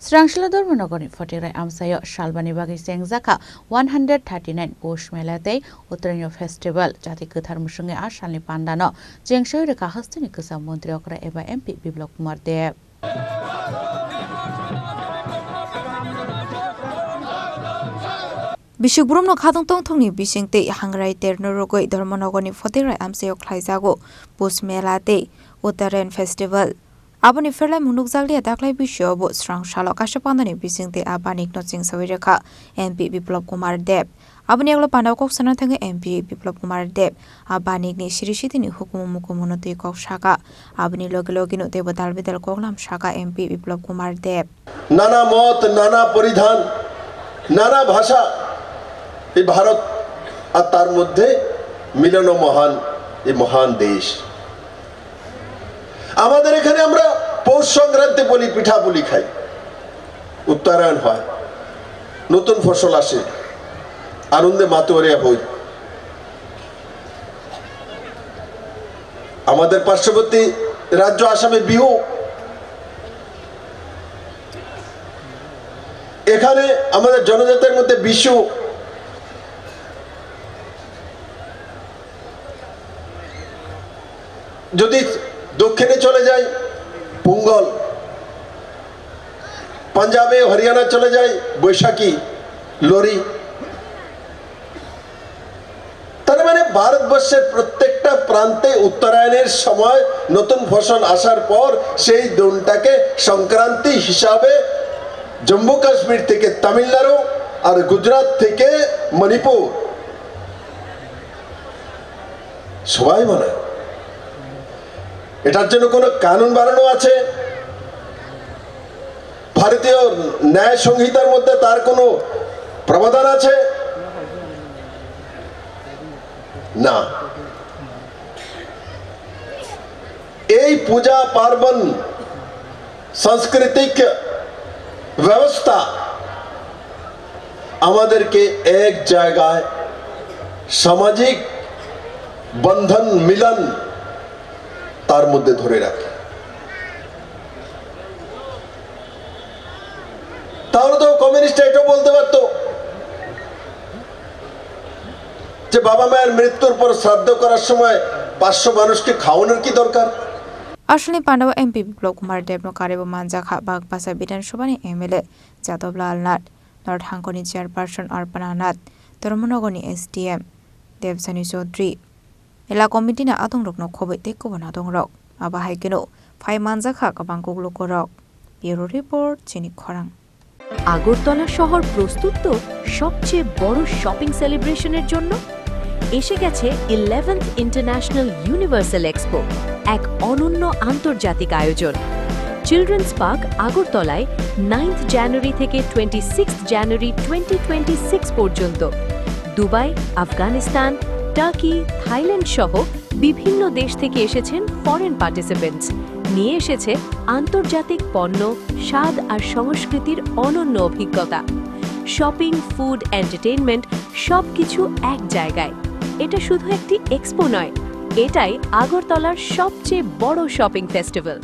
Srangshala Dormonogoni Fotirai Amsayo Shalbani Bagi Sengzaka 139 Posh Melate Utranyo Festival Jati Kuthar Mushunge Ashalni Pandano Jengshoy Reka Hastini Kusa Montri Okra Eba MP Biblok Kumar Dev Bishubrum no Khadong Tong Tongni Bishingte Hangrai Ternurogoi Dormonogoni Fotirai Amsayo Klaizago Posh Melate Utaren Festival Abani Ferla Munukzali Adaklai Bisho Bo Srangshala Kashapandani Bisingte Abanik Noting Sawiraka MP Biplop Kumar Dev Abani Aglo Pandakok Sanatanga MP Biplop Kumar Dev Abanik ni Shirishitini Hukumukumunoti Kok Shaka Abani Logilogino Devatal Vidal Koklam Shaka MP Biplop Kumar Dev Nana Mot, Nana Poridhan, Nana Bhasha এই ভারত আর তার মধ্যে মিলনো মহান এই মহান দেশ আমাদের এখানে আমরা পৌষ সংক্রান্তি বলি পিঠা পুলি খাই উত্তরায়ণ হয় নতুন ফসল আসে আনন্দে মাতোয়ারিয়া হই আমাদের পার্শ্ববর্তী রাজ্য আসামে বিহু এখানে আমাদের জনজাতির মধ্যে বিশু যদি দক্ষিণে চলে যায় পোঙ্গল পাঞ্জাবে হরিয়ানা চলে যায় বৈশাখী লোরি তার মানে ভারতবর্ষের প্রত্যেকটা প্রান্তে উত্তরায়ণের সময় নতুন ফসল আসার পর সেই দিনটাকে সংক্রান্তি হিসাবে জম্মু কাশ্মীর থেকে তামিলনাড়ু আর গুজরাট থেকে মণিপুর সবাই মানায় এটার জন্য কোনো কানুন বানানো আছে ভারতীয় ন্যায় সংহিতার মধ্যে তার কোনো প্রাবধান আছে না এই পূজা পার্বণ সাংস্কৃতিক ব্যবস্থা আমাদেরকে এক জায়গায় সামাজিক বন্ধন মিলন তার মধ্যে ধরে রাখে তাহলে তো কমিউনিস্ট এটা বলতে পারতো যে বাবা মায়ের মৃত্যুর পর শ্রাদ্ধ করার সময় 500 মানুষকে খাওয়ানোর কি দরকার আসলে পান্ডব এমপি বিপ্লব কুমার দেব নকারেব মানজাখা বাগপাসা বিধানসভানি এমএলএ যাদবলাল নাথ নর্থ হাঙ্কনি চেয়ারপারসন অর্পণা নাথ ধর্মনগরনি এসডিএম দেবসানি চৌধুরী এলা কমিটিনা আদং রকনো খবই তেকবনা দং রক আবাহাই কেন ফাই মানজাখা কাবাংকুক লোকরক ব্যুরো রিপোর্ট চিনি খরাং আগরতলা শহর প্রস্তুত তো সবচেয়ে বড় শপিং সেলিব্রেশনের জন্য এসে গেছে 11th ইন্টারন্যাশনাল ইউনিভার্সাল এক্সপো এক অনন্য আন্তর্জাতিক আয়োজন চিলড্রেন্স পার্ক আগরতলায় 9th জানুয়ারি থেকে 26th জানুয়ারি 2026 পর্যন্ত দুবাই আফগানিস্তান টার্কি থাইল্যান্ড সহ বিভিন্ন দেশ থেকে এসেছেন ফরেন পার্টিসিপেন্টস নিয়ে এসেছে আন্তর্জাতিক পণ্য স্বাদ আর সংস্কৃতির অনন্য অভিজ্ঞতা শপিং ফুড এন্টারটেইনমেন্ট সবকিছু এক জায়গায় এটা শুধু একটি এক্সপো নয় এটাই আগরতলার সবচেয়ে বড় শপিং ফেস্টিভ্যাল